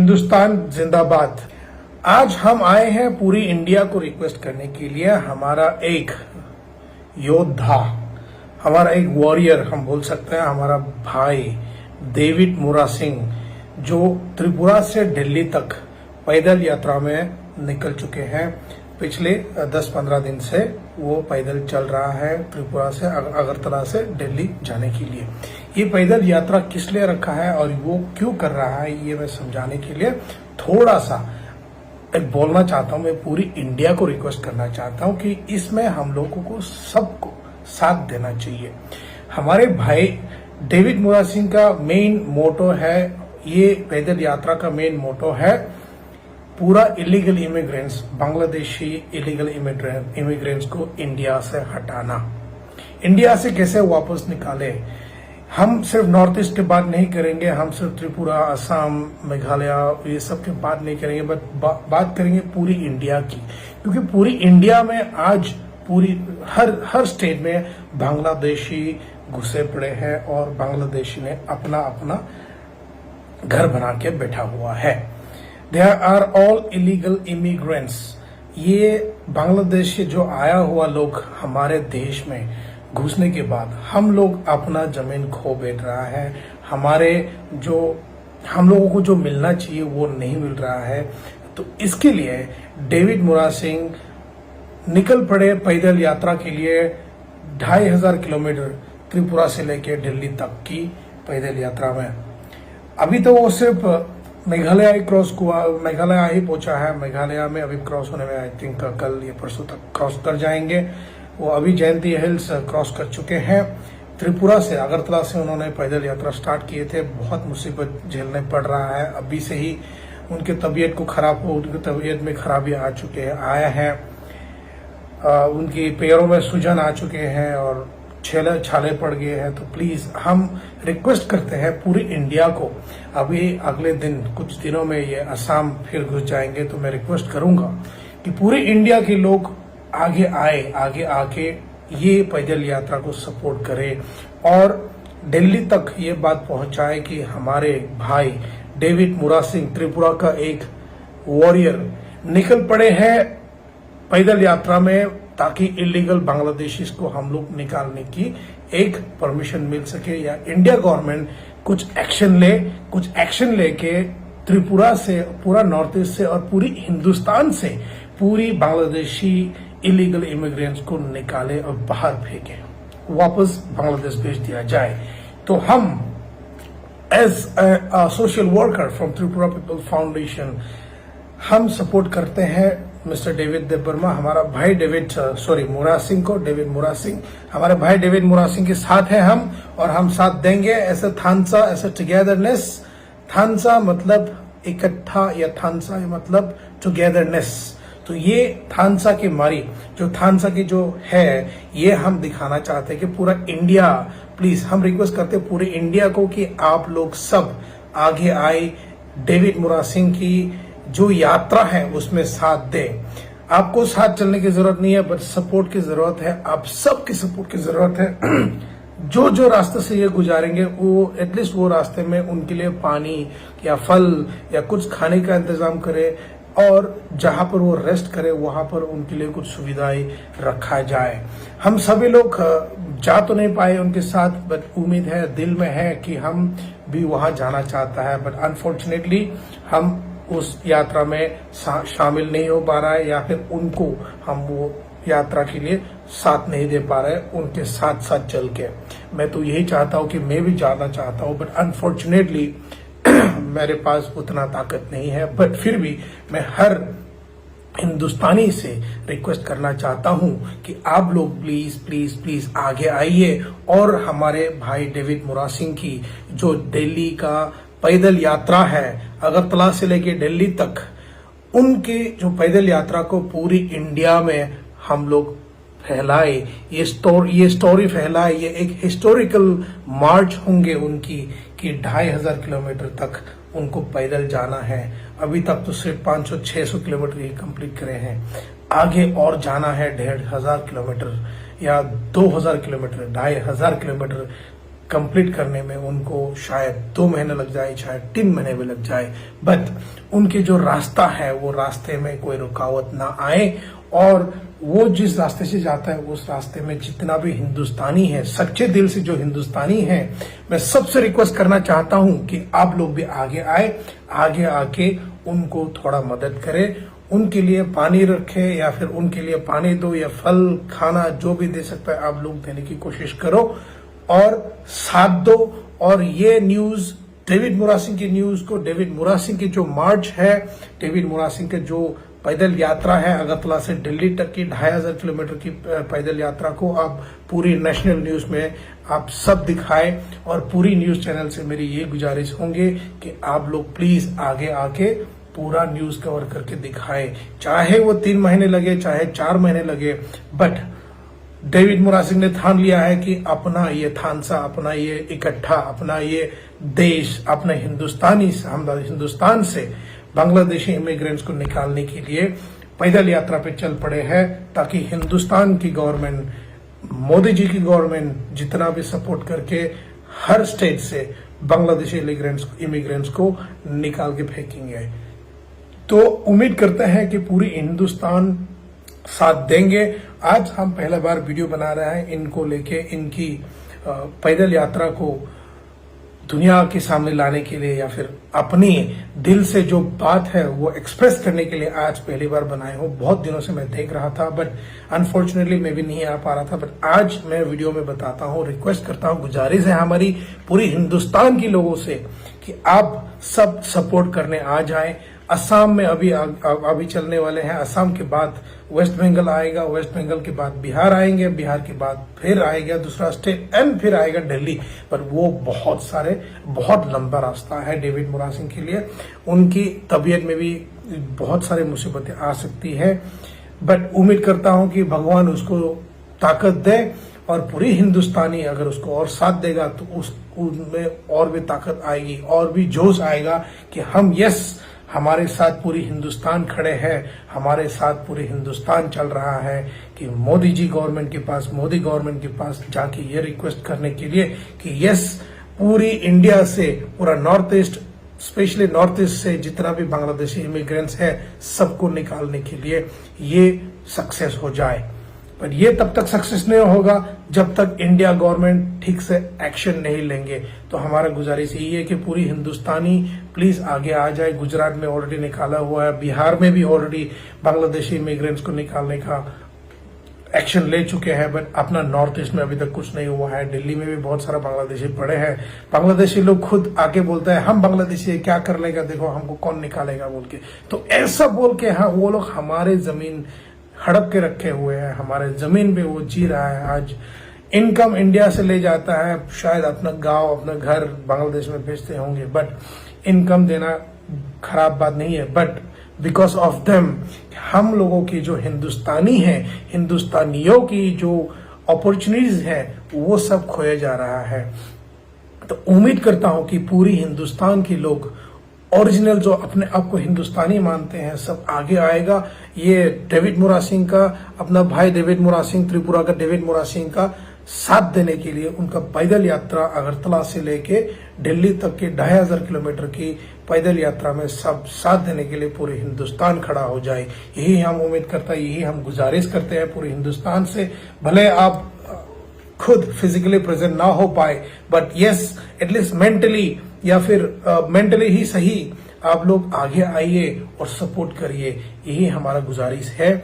हिंदुस्तान जिंदाबाद। आज हम आए हैं पूरी इंडिया को रिक्वेस्ट करने के लिए। हमारा एक योद्धा, हमारा एक वॉरियर हम बोल सकते हैं, हमारा भाई डेविड मुरा सिंह, जो त्रिपुरा से दिल्ली तक पैदल यात्रा में निकल चुके हैं। पिछले 10-15 दिन से वो पैदल चल रहा है त्रिपुरा से अगरतला से दिल्ली जाने के लिए। ये पैदल यात्रा किस लिए रखा है और वो क्यों कर रहा है, ये मैं समझाने के लिए थोड़ा सा एक बोलना चाहता हूँ। मैं पूरी इंडिया को रिक्वेस्ट करना चाहता हूँ कि इसमें हम लोगों को सबको साथ देना चाहिए। हमारे भाई डेविड मुरा सिंह का मेन मोटो है, ये पैदल यात्रा का मेन मोटो है पूरा illegal immigrants, Bangladeshi illegal immigrants को इंडिया से हटाना। इंडिया से कैसे वापस निकाले। हम सिर्फ नॉर्थ ईस्ट की बात नहीं करेंगे, हम सिर्फ त्रिपुरा, असम, मेघालय ये सब की बात नहीं करेंगे, बट बात करेंगे पूरी इंडिया की। क्योंकि पूरी इंडिया में आज पूरी हर स्टेट में बांग्लादेशी घुसे पड़े हैं और बांग्लादेशी ने अपना अपना घर बना के बैठा हुआ है। They are all illegal immigrants। ये बांग्लादेश से जो आया हुआ लोग हमारे देश में घुसने के बाद हम लोग अपना जमीन खो बैठ रहा है। हम लोगों को जो मिलना चाहिए वो नहीं मिल रहा है। तो इसके लिए डेविड मुरा सिंह निकल पड़े पैदल यात्रा के लिए। 2500 किलोमीटर त्रिपुरा से लेकर दिल्ली तक की पैदल यात्रा में। अभी तो वो सिर्फ मेघालय ही पहुंचा है। मेघालय में अभी क्रॉस होने में आई थिंक कल या परसों तक क्रॉस कर जाएंगे। वो अभी जयंती हिल्स क्रॉस कर चुके हैं। त्रिपुरा से अगरतला से उन्होंने पैदल यात्रा स्टार्ट किए थे। बहुत मुसीबत झेलने पड़ रहा है। अभी से ही उनकी तबीयत उनकी तबीयत में खराबी आया है। उनकी पैरों में सूजन आ चुके हैं और छाले पड़ गए हैं। तो प्लीज हम रिक्वेस्ट करते हैं पूरी इंडिया को। अभी अगले दिन कुछ दिनों में ये असम फिर घुस जाएंगे। तो मैं रिक्वेस्ट करूंगा कि पूरी इंडिया के लोग आगे आके ये पैदल यात्रा को सपोर्ट करें और दिल्ली तक ये बात पहुंचाए कि हमारे भाई डेविड मुरा सिंह त्रिपुरा का एक वॉरियर निकल पड़े हैं पैदल यात्रा में, ताकि इलीगल बांग्लादेशीज को हम लोग निकालने की एक परमिशन मिल सके या इंडिया गवर्नमेंट कुछ एक्शन लेके त्रिपुरा से, पूरा नॉर्थ ईस्ट से और पूरी हिंदुस्तान से पूरी बांग्लादेशी इलीगल इमिग्रेंट्स को निकाले और बाहर फेंके, वापस बांग्लादेश भेज दिया जाए। तो हम as a social worker from Tripura people foundation हम सपोर्ट करते हैं मिस्टर डेविड देबबर्मा, हमारा भाई मुरा सिंह को। डेविड मुरा सिंह हमारे भाई डेविड मुरा सिंह के साथ हैं हम, और हम साथ देंगे। ऐसे थानसा, ऐसे टुगेदरनेस। थानसा मतलब इकट्ठा या थानसा मतलब टुगेदरनेस। तो ये थानसा की मारी, जो थानसा की जो है, ये हम दिखाना चाहते हैं कि पूरा इंडिया, प्लीज हम रिक्वेस्ट करते हैं पूरे इंडिया को कि आप लोग सब आगे आए, डेविड मुरा सिंह की जो यात्रा है उसमें साथ दे। आपको साथ चलने की जरूरत नहीं है, बट सपोर्ट की जरूरत है। आप सबकी सपोर्ट की जरूरत है। जो रास्ते से ये गुजारेंगे वो एटलीस्ट वो रास्ते में उनके लिए पानी या फल या कुछ खाने का इंतजाम करे, और जहां पर वो रेस्ट करे वहां पर उनके लिए कुछ सुविधाएं रखा जाए। हम सभी लोग जा तो नहीं पाए उनके साथ, बट उम्मीद है, दिल में है कि हम भी वहां जाना चाहता है, बट अनफॉर्चुनेटली हम उस यात्रा में शामिल नहीं हो पा रहा है, या फिर उनको हम वो यात्रा के लिए साथ नहीं दे पा रहे उनके साथ चल के। मैं तो यही चाहता हूं कि मैं भी जाना चाहता हूं, बट अनफॉर्चुनेटली मेरे पास उतना ताकत नहीं है। बट फिर भी मैं हर हिंदुस्तानी से रिक्वेस्ट करना चाहता हूं कि आप लोग प्लीज आगे आइए और हमारे भाई डेविड मुरा सिंह की जो दिल्ली का पैदल यात्रा है, अगरतला से लेके दिल्ली तक, उनके जो पैदल यात्रा को पूरी इंडिया में हम लोग फैलाए, ये स्टोरी फैलाए। ये एक हिस्टोरिकल मार्च होंगे उनकी कि 2500 किलोमीटर तक उनको पैदल जाना है। अभी तक तो सिर्फ 500-600 किलोमीटर ही कंप्लीट करे हैं। आगे और जाना है 1500 किलोमीटर या 2000 किलोमीटर, 2500 किलोमीटर कंप्लीट करने में उनको शायद 2 महीने लग जाए, शायद 3 महीने भी लग जाए, बट उनके जो रास्ता है वो रास्ते में कोई रुकावट ना आए और वो जिस रास्ते से जाता है उस रास्ते में जितना भी हिंदुस्तानी है, सच्चे दिल से जो हिंदुस्तानी है, मैं सबसे रिक्वेस्ट करना चाहता हूं कि आप लोग भी आगे आए, आगे आके उनको थोड़ा मदद करें, उनके लिए पानी रखे या फिर उनके लिए पानी दो या फल खाना जो भी दे सकता है आप लोग देने की कोशिश करो और साथ दो। और ये न्यूज डेविड मोरा सिंह की न्यूज को, डेविड मोरा सिंह की जो मार्च है, डेविड मोरा सिंह के जो पैदल यात्रा है अगरतला से दिल्ली तक की 2500 किलोमीटर की पैदल यात्रा को आप पूरी नेशनल न्यूज में आप सब दिखाएं और पूरी न्यूज चैनल से मेरी ये गुजारिश होंगे कि आप लोग प्लीज आगे आके पूरा न्यूज कवर करके दिखाएं, चाहे वो 3 महीने लगे चाहे 4 महीने लगे, बट डेविड मोरा सिंह ने ठान लिया है कि अपना ये थानसा, अपना ये इकट्ठा, अपना ये देश, अपने हिंदुस्तान से बांग्लादेशी इमिग्रेंट्स को निकालने के लिए पैदल यात्रा पे चल पड़े हैं ताकि हिंदुस्तान की गवर्नमेंट, मोदी जी की गवर्नमेंट जितना भी सपोर्ट करके हर स्टेट से बांग्लादेशी इमिग्रेंट्स को निकाल के फेंकेंगे। तो उम्मीद करते हैं कि पूरी हिंदुस्तान साथ देंगे। आज हम पहला बार वीडियो बना रहे हैं इनको लेके, इनकी पैदल यात्रा को दुनिया के सामने लाने के लिए या फिर अपनी दिल से जो बात है वो एक्सप्रेस करने के लिए आज पहली बार बनाए हूं। बहुत दिनों से मैं देख रहा था बट अनफॉर्चुनेटली मैं भी नहीं आ पा रहा था, बट आज मैं वीडियो में बताता हूं, रिक्वेस्ट करता हूं, गुजारिश है हमारी पूरी हिंदुस्तान की लोगों से कि आप सब सपोर्ट करने आ जाएं। असम में अभी चलने वाले हैं, असम के बाद वेस्ट बंगाल आएगा, वेस्ट बंगाल के बाद बिहार आएंगे, बिहार के बाद फिर आएगा दूसरा स्टेट एंड फिर आएगा दिल्ली। पर वो बहुत लंबा रास्ता है डेविड मोरा सिंह के लिए। उनकी तबीयत में भी बहुत सारी मुसीबतें आ सकती है, बट उम्मीद करता हूं कि भगवान उसको ताकत दे और पूरी हिंदुस्तानी अगर उसको और साथ देगा तो उसमें और भी ताकत आएगी और भी जोश आएगा कि हम हमारे साथ पूरी हिंदुस्तान खड़े हैं, हमारे साथ पूरी हिंदुस्तान चल रहा है कि मोदी गवर्नमेंट के पास जाके ये रिक्वेस्ट करने के लिए कि पूरी इंडिया से, पूरा north east, specially north east से जितना भी बांग्लादेशी इमिग्रेंट्स है सबको निकालने के लिए ये सक्सेस हो जाए। पर ये तब तक सक्सेस नहीं होगा जब तक इंडिया गवर्नमेंट ठीक से एक्शन नहीं लेंगे। तो हमारा गुजारिश यही है कि पूरी हिंदुस्तानी प्लीज आगे आ जाए। गुजरात में ऑलरेडी निकाला हुआ है, बिहार में भी ऑलरेडी बांग्लादेशी इमिग्रेंट्स को निकालने का एक्शन ले चुके हैं, बट अपना नॉर्थ ईस्ट में अभी तक कुछ नहीं हुआ है। दिल्ली में भी बहुत सारा बांग्लादेशी पड़े हैं। बांग्लादेशी लोग खुद आके बोलते हैं हम बांग्लादेशी है, क्या कर लेगा, देखो हमको कौन निकालेगा बोल के। तो ऐसा बोल के हाँ वो लोग हमारे जमीन हड़प के रखे हुए हैं, हमारे जमीन पे वो जी रहा है। आज इनकम इंडिया से ले जाता है, शायद अपना गांव, अपना घर बांग्लादेश में भेजते होंगे, बट इनकम देना खराब बात नहीं है, बट बिकॉज ऑफ देम हम लोगों की जो हिंदुस्तानी है, हिंदुस्तानियों की जो अपॉर्चुनिटीज है वो सब खोया जा रहा है। तो उम्मीद करता हूं कि पूरी हिंदुस्तान के लोग ओरिजिनल जो अपने आप को हिंदुस्तानी मानते हैं सब आगे आएगा। ये डेविड मोरा सिंह का, अपना भाई डेविड मोरा सिंह, त्रिपुरा का डेविड मोरा सिंह का साथ देने के लिए उनका पैदल यात्रा अगरतला से लेके दिल्ली तक के 2500 किलोमीटर की पैदल यात्रा में सब साथ देने के लिए पूरे हिंदुस्तान खड़ा हो जाए। यही हम उम्मीद करते हैं, यही हम गुजारिश करते हैं पूरे हिंदुस्तान से। भले आप खुद फिजिकली प्रेजेंट ना हो पाए, बट एटलीस्ट मेंटली या फिर मेंटली ही सही आप लोग आगे आइए और सपोर्ट करिए, यही हमारा गुजारिश है।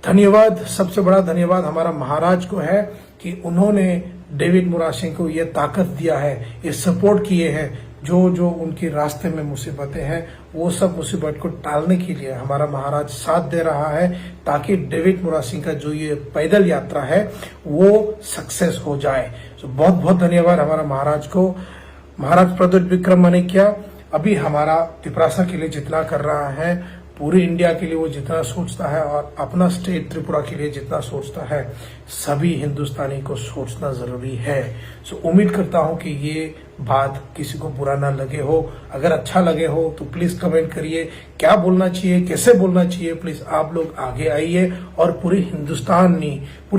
धन्यवाद, सबसे बड़ा धन्यवाद हमारा महाराज को है कि उन्होंने डेविड मोरा सिंह को ये ताकत दिया है, ये सपोर्ट किए हैं। जो उनके रास्ते में मुसीबतें हैं वो सब मुसीबत को टालने के लिए हमारा महाराज साथ दे रहा है ताकि डेविड मोरा सिंह का जो ये पैदल यात्रा है वो सक्सेस हो जाए। तो बहुत बहुत धन्यवाद हमारा महाराज को। महाराज प्रद्युत विक्रम मानिक्या अभी हमारा तिपरासा के लिए जितना कर रहा है पूरे इंडिया के लिए वो जितना सोचता है और अपना स्टेट त्रिपुरा के लिए जितना सोचता है, सभी हिंदुस्तानी को सोचना जरूरी है। सो उम्मीद करता हूं कि ये बात किसी को बुरा ना लगे हो। अगर अच्छा लगे हो तो प्लीज कमेंट करिए, क्या बोलना चाहिए, कैसे बोलना चाहिए। प्लीज आप लोग आगे आइए और पूरे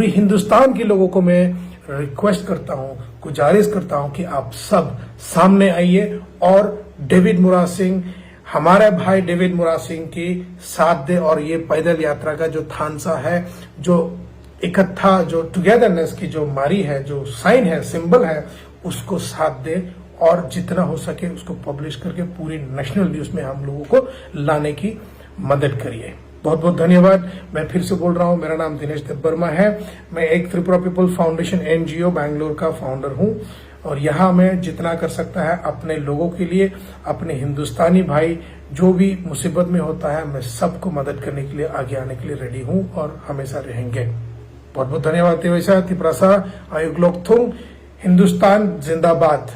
हिंदुस्तान के लोगों को मैं रिक्वेस्ट करता हूं, गुजारिश करता हूं कि आप सब सामने आइए और डेविड मुराद सिंह, हमारे भाई डेविड मुराद सिंह की साथ दे और ये पैदल यात्रा का जो थानसा है, जो इकट्ठा, जो टुगेदरनेस की जो मारी है, जो साइन है, सिंबल है, उसको साथ दे और जितना हो सके उसको पब्लिश करके पूरी नेशनल न्यूज में हम लोगों को लाने की मदद करिए। बहुत बहुत धन्यवाद। मैं फिर से बोल रहा हूं, मेरा नाम दिनेश देबबर्मा है। मैं एक Tripura people foundation NGO Bangalore का फाउंडर हूं और यहां मैं जितना कर सकता है अपने लोगों के लिए, अपने हिंदुस्तानी भाई जो भी मुसीबत में होता है, मैं सबको मदद करने के लिए आगे आने के लिए रेडी हूं और हमेशा रहेंगे। बहुत बहुत धन्यवाद। त्रिपुरा आयुग लोकथुंग, हिंदुस्तान जिंदाबाद।